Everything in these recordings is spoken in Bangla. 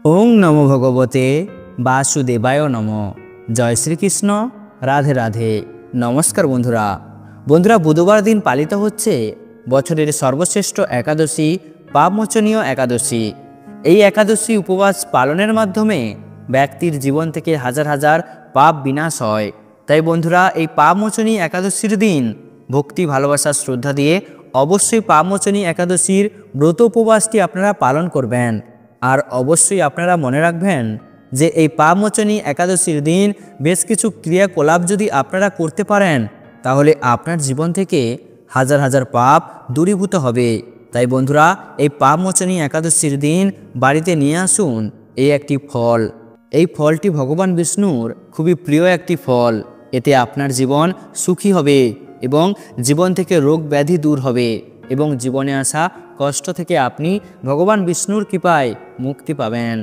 ওং নমো ভগবতে বাসুদেবায় নমঃ। জয় শ্রীকৃষ্ণ। রাধে রাধে। নমস্কার বন্ধুরা। বুধবার দিন পালিত হচ্ছে বছরের সর্বশ্রেষ্ঠ একাদশী পাপমোচনীয় একাদশী। এই একাদশী উপবাস পালনের মাধ্যমে ব্যক্তির জীবন থেকে হাজার হাজার পাপ বিনাশ হয়। তাই বন্ধুরা, এই পাপমোচনী একাদশীর দিন ভক্তি, ভালোবাসা, শ্রদ্ধা দিয়ে অবশ্যই পাপমোচনী একাদশীর ব্রত উপবাসটি আপনারা পালন করবেন। আর অবশ্যই আপনারা মনে রাখবেন যে এই পাপমোচনী একাদশীর দিন বেশ কিছু ক্রিয়াকলাপ যদি আপনারা করতে পারেন, তাহলে আপনার জীবন থেকে হাজার হাজার পাপ দূরীভূত হবে। তাই বন্ধুরা, এই পাপমোচনী একাদশীর দিন বাড়িতে নিয়ে আসুন এই একটি ফল। এই ফলটি ভগবান বিষ্ণুর খুবই প্রিয় একটি ফল। এতে আপনার জীবন সুখী হবে এবং জীবন থেকে রোগ ব্যাধি দূর হবে এবং জীবনে আসা কষ্ট থেকে আপনি ভগবান বিষ্ণুর কৃপায় মুক্তি পাবেন।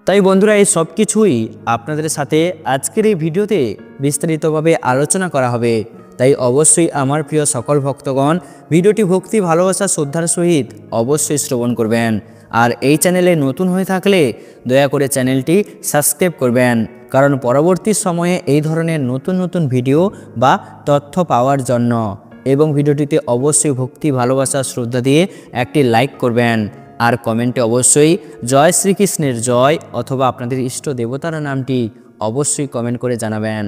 তাই বন্ধুরা, এই সব কিছুই আপনাদের সাথে আজকের এই ভিডিওতে বিস্তারিতভাবে আলোচনা করা হবে। তাই অবশ্যই আমার প্রিয় সকল ভক্তগণ ভিডিওটি ভক্তি, ভালোবাসা, শ্রদ্ধার সহিত অবশ্যই শ্রবণ করবেন। আর এই চ্যানেলে নতুন হয়ে থাকলে দয়া করে চ্যানেলটি সাবস্ক্রাইব করবেন, কারণ পরবর্তী সময়ে এই ধরনের নতুন নতুন ভিডিও বা তথ্য পাওয়ার জন্য। এবং ভিডিওটিতে অবশ্যই ভক্তি, ভালোবাসা, শ্রদ্ধা দিয়ে একটি লাইক করবেন। আর কমেন্টে অবশ্যই জয় শ্রীকৃষ্ণের জয় অথবা আপনাদের ইষ্ট দেবতার নামটি অবশ্যই কমেন্ট করে জানাবেন।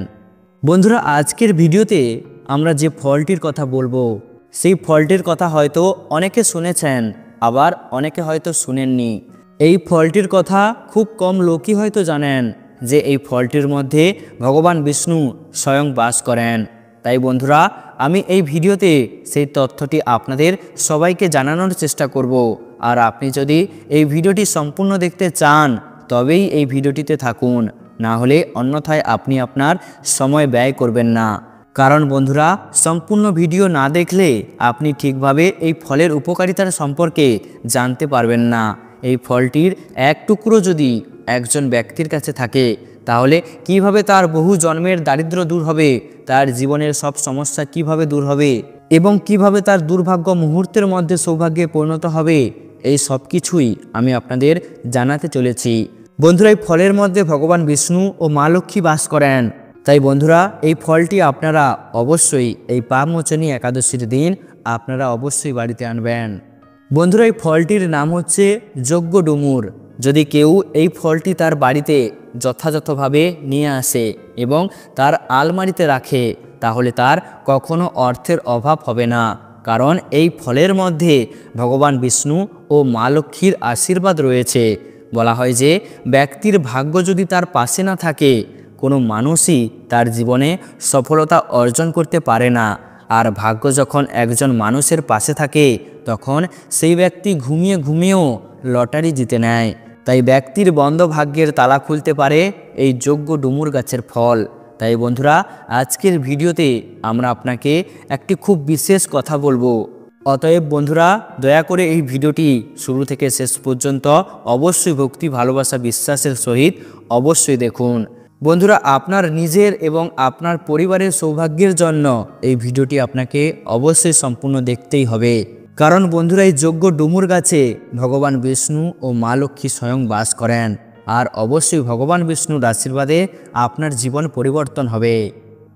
বন্ধুরা, আজকের ভিডিওতে আমরা যে ফলটির কথা বলবো, সেই ফলটির কথা হয়তো অনেকে শুনেছেন, আবার অনেকে হয়তো শুনেননি। এই ফলটির কথা খুব কম লোকই হয়তো জানেন যে এই ফলটির মধ্যে ভগবান বিষ্ণু স্বয়ং বাস করেন। তাই বন্ধুরা, আমি এই ভিডিওতে সেই তথ্যটি আপনাদের সবাইকে জানানোর চেষ্টা করব। আর আপনি যদি এই ভিডিওটি সম্পূর্ণ দেখতে চান তবেই এই ভিডিওটিতে থাকুন, না হলে অন্যথায় আপনি আপনার সময় ব্যয় করবেন না। কারণ বন্ধুরা, সম্পূর্ণ ভিডিও না দেখলে আপনি ঠিকভাবে এই ফলের উপকারিতার সম্পর্কে জানতে পারবেন না। এই ফলটির এক টুকরো যদি একজন ব্যক্তির কাছে থাকে, তাহলে কিভাবে তার বহু জন্মের দারিদ্র দূর হবে, তার জীবনের সব সমস্যা কিভাবে দূর হবে এবং কিভাবে তার দুর্ভাগ্য মুহূর্তের মধ্যে সৌভাগ্যে পরিণত হবে, এই সব কিছুই আমি আপনাদের জানাতে চলেছি। বন্ধুরা, এই ফলের মধ্যে ভগবান বিষ্ণু ও মা লক্ষ্মী বাস করেন। তাই বন্ধুরা, এই ফলটি আপনারা অবশ্যই এই পাপমোচনী একাদশীর দিন আপনারা অবশ্যই বাড়িতে আনবেন। বন্ধুরা, এই ফলটির নাম হচ্ছে যজ্ঞ ডুমুর। যদি কেউ এই ফলটি তার বাড়িতে যথাযথভাবে নিয়ে আসে এবং তার আলমারিতে রাখে, তাহলে তার কখনো অর্থের অভাব হবে না। কারণ এই ফলের মধ্যে ভগবান বিষ্ণু ও মা লক্ষ্মীর আশীর্বাদ রয়েছে। বলা হয় যে ব্যক্তির ভাগ্য যদি তার পাশে না থাকে, কোনো মানুষই তার জীবনে সফলতা অর্জন করতে পারে না। আর ভাগ্য যখন একজন মানুষের পাশে থাকে, তখন সেই ব্যক্তি ঘুমিয়ে ঘুমিয়েও লটারি জিতে নেয়। তাই ব্যক্তির বন্ধ ভাগ্যের তালা খুলতে পারে এই যজ্ঞ ডুমুর গাছের ফল। তাই বন্ধুরা, আজকের ভিডিওতে আমরা আপনাকে একটি খুব বিশেষ কথা বলবো। অতএব বন্ধুরা, দয়া করে এই ভিডিওটি শুরু থেকে শেষ পর্যন্ত অবশ্যই ভক্তি, ভালোবাসা, বিশ্বাসের সহিত অবশ্যই দেখুন। বন্ধুরা, আপনার নিজের এবং আপনার পরিবারের সৌভাগ্যের জন্য এই ভিডিওটি আপনাকে অবশ্যই সম্পূর্ণ দেখতেই হবে। কারণ বন্ধুরা, এই যজ্ঞ ডুমুর গাছে ভগবান বিষ্ণু ও মা লক্ষ্মী স্বয়ং বাস করেন। আর অবশ্যই ভগবান বিষ্ণুর আশীর্বাদে আপনার জীবন পরিবর্তন হবে।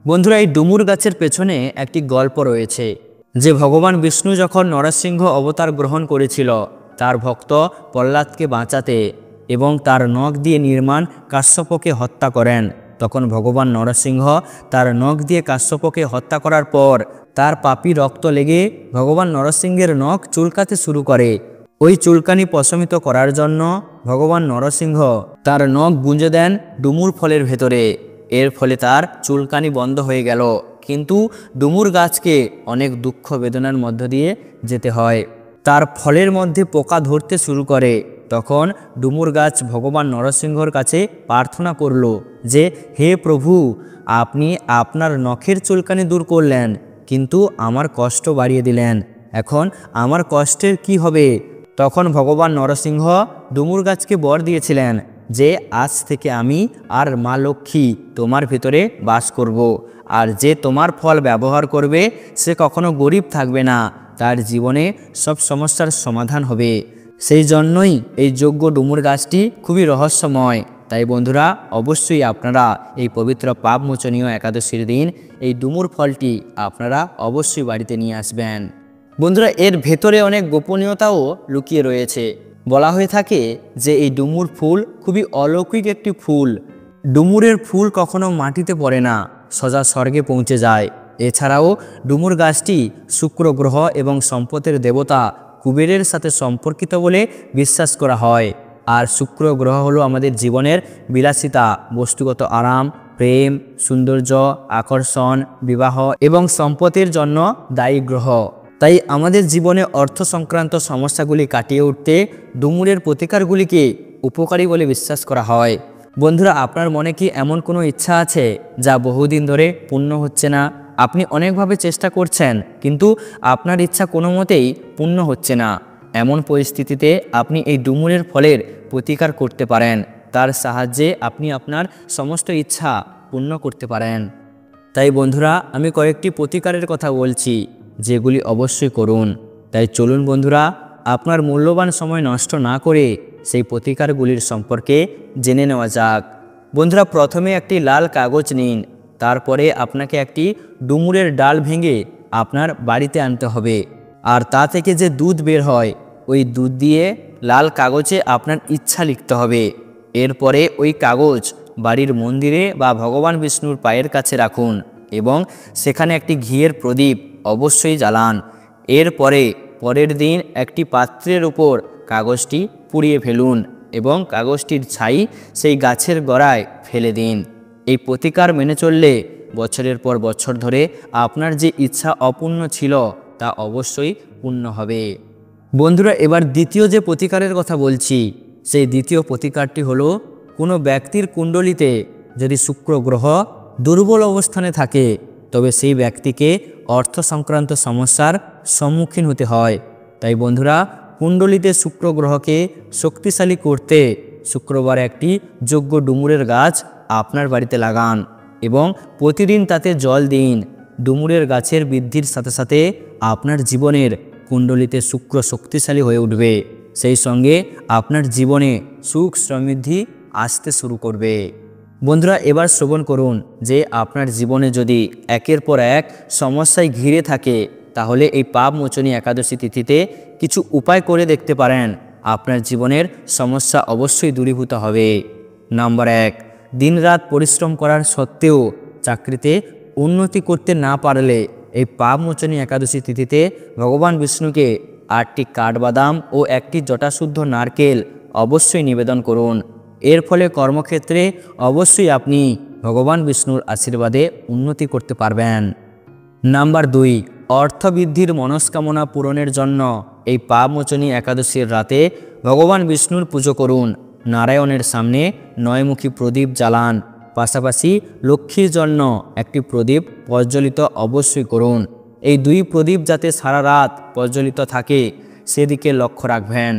বন্ধুরা, এই ডুমুর গাছের পেছনে একটি গল্প রয়েছে যে ভগবান বিষ্ণু যখন নরসিংহ অবতার গ্রহণ করেছিল তার ভক্ত প্রহ্লাদকে বাঁচাতে এবং তার নখ দিয়ে নির্মাণ কাশ্যপকে হত্যা করেন, তখন ভগবান নরসিংহ তার নখ দিয়ে কাশ্যপকে হত্যা করার পর তার পাপী রক্ত লেগে ভগবান নরসিংহের নখ চুলকাতে শুরু করে। ওই চুলকানি প্রশমিত করার জন্য ভগবান নরসিংহ তার নখ গুঁজে দেন ডুমুর ফলের ভেতরে। এর ফলে তার চুলকানি বন্ধ হয়ে গেল। কিন্তু ডুমুর গাছকে অনেক দুঃখ বেদনার মধ্য দিয়ে যেতে হয়। তার ফলের মধ্যে পোকা ধরতে শুরু করে। তখন ডুমুর গাছ ভগবান নরসিংহর কাছে প্রার্থনা করল যে, হে প্রভু, আপনি আপনার নখের চুলকানি দূর করলেন, কিন্তু আমার কষ্ট বাড়িয়ে দিলেন। এখন আমার কষ্টের কি হবে? তখন ভগবান নরসিংহ ডুমুর গাছকে বর দিয়েছিলেন যে আজ থেকে আমি আর মা লক্ষ্মী তোমার ভিতরে বাস করব। আর যে তোমার ফল ব্যবহার করবে সে কখনো গরিব থাকবে না, তার জীবনে সব সমস্যার সমাধান হবে। সেই জন্যই এই যজ্ঞ ডুমুর গাছটি খুবই রহস্যময়। তাই বন্ধুরা অবশ্যই আপনারা এই পবিত্র পাপমোচনীয় একাদশীর দিন এই ডুমুর ফলটি আপনারা অবশ্যই বাড়িতে নিয়ে আসবেন। বন্ধুরা এর ভেতরে অনেক গোপনীয়তাও লুকিয়ে রয়েছে। বলা হয়ে থাকে যে এই ডুমুর ফুল খুবই অলৌকিক একটি ফুল। ডুমুরের ফুল কখনো মাটিতে পড়ে না, সোজা স্বর্গে পৌঁছে যায়। এছাড়াও ডুমুর গাছটি শুক্র গ্রহ এবং সম্পদের দেবতা কুবেরের সাথে সম্পর্কিত বলে বিশ্বাস করা হয়। আর শুক্র গ্রহ হলো আমাদের জীবনের বিলাসিতা, বস্তুগত আরাম, প্রেম, সৌন্দর্য, আকর্ষণ, বিবাহ এবং সম্পদের জন্য দায়ী গ্রহ। তাই আমাদের জীবনে অর্থ সংক্রান্ত সমস্যাগুলি কাটিয়ে উঠতে ডুমুরের প্রতিকারগুলিকে উপকারী বলে বিশ্বাস করা হয়। বন্ধুরা আপনার মনে কি এমন কোনো ইচ্ছা আছে যা বহুদিন ধরে পূর্ণ হচ্ছে না? আপনি অনেকভাবে চেষ্টা করছেন কিন্তু আপনার ইচ্ছা কোনো মতেই পূর্ণ হচ্ছে না। এমন পরিস্থিতিতে আপনি এই ডুমুরের ফলের প্রতিকার করতে পারেন। তার সাহায্যে আপনি আপনার সমস্ত ইচ্ছা পূর্ণ করতে পারেন। তাই বন্ধুরা আমি কয়েকটি প্রতিকারের কথা বলছি, যেগুলি অবশ্যই করুন। তাই চলুন বন্ধুরা আপনার মূল্যবান সময় নষ্ট না করে সেই প্রতিকারগুলির সম্পর্কে জেনে নেওয়া যাক। বন্ধুরা প্রথমে একটি লাল কাগজ নিন। তারপরে আপনাকে একটি ডুমুরের ডাল ভেঙে আপনার বাড়িতে আনতে হবে। আর তা থেকে যে দুধ বের হয় ওই দুধ দিয়ে লাল কাগজে আপনার ইচ্ছা লিখতে হবে। এরপরে ওই কাগজ বাড়ির মন্দিরে বা ভগবান বিষ্ণুর পায়ের কাছে রাখুন এবং সেখানে একটি ঘিয়ের প্রদীপ অবশ্যই জ্বালান। এরপরে পরের দিন একটি পাত্রের উপর কাগজটি পুড়িয়ে ফেলুন এবং কাগজটির ছাই সেই গাছের গোড়ায় ফেলে দিন। এই প্রতিকার মেনে চললে বছরের পর বছর ধরে আপনার যে ইচ্ছা অপূর্ণ ছিল তা অবশ্যই পূর্ণ হবে। বন্ধুরা এবার দ্বিতীয় যে প্রতিকারের কথা বলছি সেই দ্বিতীয় প্রতিকারটি হলো কোনো ব্যক্তির কুণ্ডলিতে যদি শুক্র গ্রহ দুর্বল অবস্থানে থাকে তবে সেই ব্যক্তিকে অর্থ সংক্রান্ত সমস্যার সম্মুখীন হতে হয়। তাই বন্ধুরা কুণ্ডলিতে শুক্র গ্রহকে শক্তিশালী করতে শুক্রবার একটি যজ্ঞ ডুমুরের গাছ আপনার বাড়িতে লাগান এবং প্রতিদিন তাতে জল দিন। ডুমুরের গাছের বৃদ্ধির সাথে সাথে আপনার জীবনের কুণ্ডলিতে শুক্র শক্তিশালী হয়ে উঠবে। সেই সঙ্গে আপনার জীবনে সুখ সমৃদ্ধি আসতে শুরু করবে। বন্ধুরা এবার শ্রবণ করুন যে আপনার জীবনে যদি একের পর এক সমস্যায় ঘিরে থাকে তাহলে এই পাপমোচনী একাদশী তিথিতে কিছু উপায় করে দেখতে পারেন। আপনার জীবনের সমস্যা অবশ্যই দূরীভূত হবে। নাম্বার 1, দিনরাত পরিশ্রম করার সত্ত্বেও চাকরিতে উন্নতি করতে না পারলে এই পাপমোচনী একাদশী তিথিতে ভগবান বিষ্ণুকে 8টি কাঠবাদাম ও 1টি জটাশুদ্ধ নারকেল অবশ্যই নিবেদন করুন। এর ফলে কর্মক্ষেত্রে অবশ্যই আপনি ভগবান বিষ্ণুর আশীর্বাদে উন্নতি করতে পারবেন। নাম্বার 2, অর্থবৃদ্ধির মনস্কামনা পূরণের জন্য এই পাপমোচনী একাদশীর রাতে ভগবান বিষ্ণুর পুজো করুন। নারায়ণের সামনে 9মুখী প্রদীপ জ্বালান। পাশাপাশি লক্ষ্মীর জন্য একটি প্রদীপ প্রজ্বলিত অবশ্যই করুন। এই 2 প্রদীপ যাতে সারা রাত প্রজ্বলিত থাকে সেদিকে লক্ষ্য রাখবেন।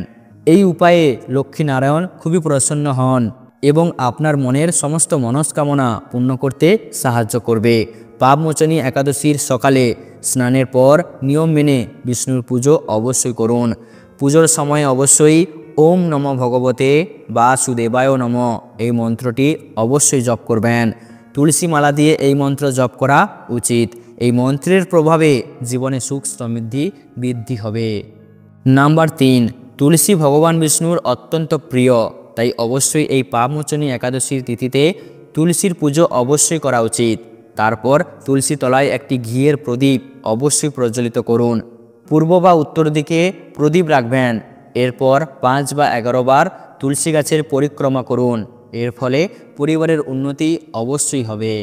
এই উপায়ে লক্ষ্মী নারায়ণ খুবই প্রসন্ন হন এবং আপনার মনের সমস্ত মনস্কামনা পূর্ণ করতে সাহায্য করবে। পাপমোচনী একাদশীর সকালে স্নানের পর নিয়ম মেনে বিষ্ণুর পুজো অবশ্যই করুন। পুজোর সময় অবশ্যই ওম নমঃ ভগবতে বাসুদেবায় নমঃ এই মন্ত্রটি অবশ্যই জপ করবেন। তুলসী মালা দিয়ে এই মন্ত্র জপ করা উচিত। এই মন্ত্রের প্রভাবে জীবনে সুখ সমৃদ্ধি বৃদ্ধি হবে। নাম্বার 3, তুলসী ভগবান বিষ্ণুর অত্যন্ত প্রিয়। তাই অবশ্যই এই পাপমোচনী একাদশীর তিথিতে তুলসীর পুজো অবশ্যই করা উচিত। তারপর তুলসী তলায় একটি ঘিয়ের প্রদীপ অবশ্যই প্রজ্বলিত করুন। পূর্ব বা উত্তর দিকে প্রদীপ রাখবেন। এরপর 5 বা 11 বার তুলসী গাছের পরিক্রমা করুন। এর ফলে পরিবারের উন্নতি অবশ্যই হবে।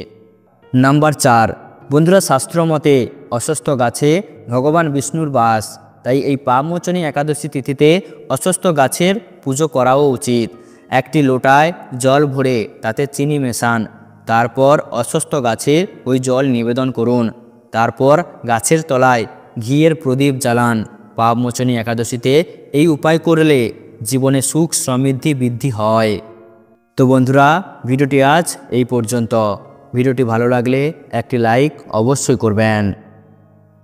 নাম্বার 4, বন্ধুরা শাস্ত্র মতে অশ্বত্থ গাছে ভগবান বিষ্ণুর বাস। তাই এই পাপমোচনী একাদশী তিথিতে অশ্বত্থ গাছের পুজো করাও উচিত। একটি লোটায় জল ভরে তাতে চিনি মেশান। তারপর অশ্বত্থ গাছের ওই জল নিবেদন করুন। তারপর গাছের তলায় ঘিয়ের প্রদীপ জ্বালান। পাপমোচনী একাদশীতে এই উপায় করলে জীবনে সুখ সমৃদ্ধি বৃদ্ধি হয়। তো বন্ধুরা ভিডিওটি আজ এই পর্যন্ত। ভিডিওটি ভালো লাগলে একটি লাইক অবশ্যই করবেন।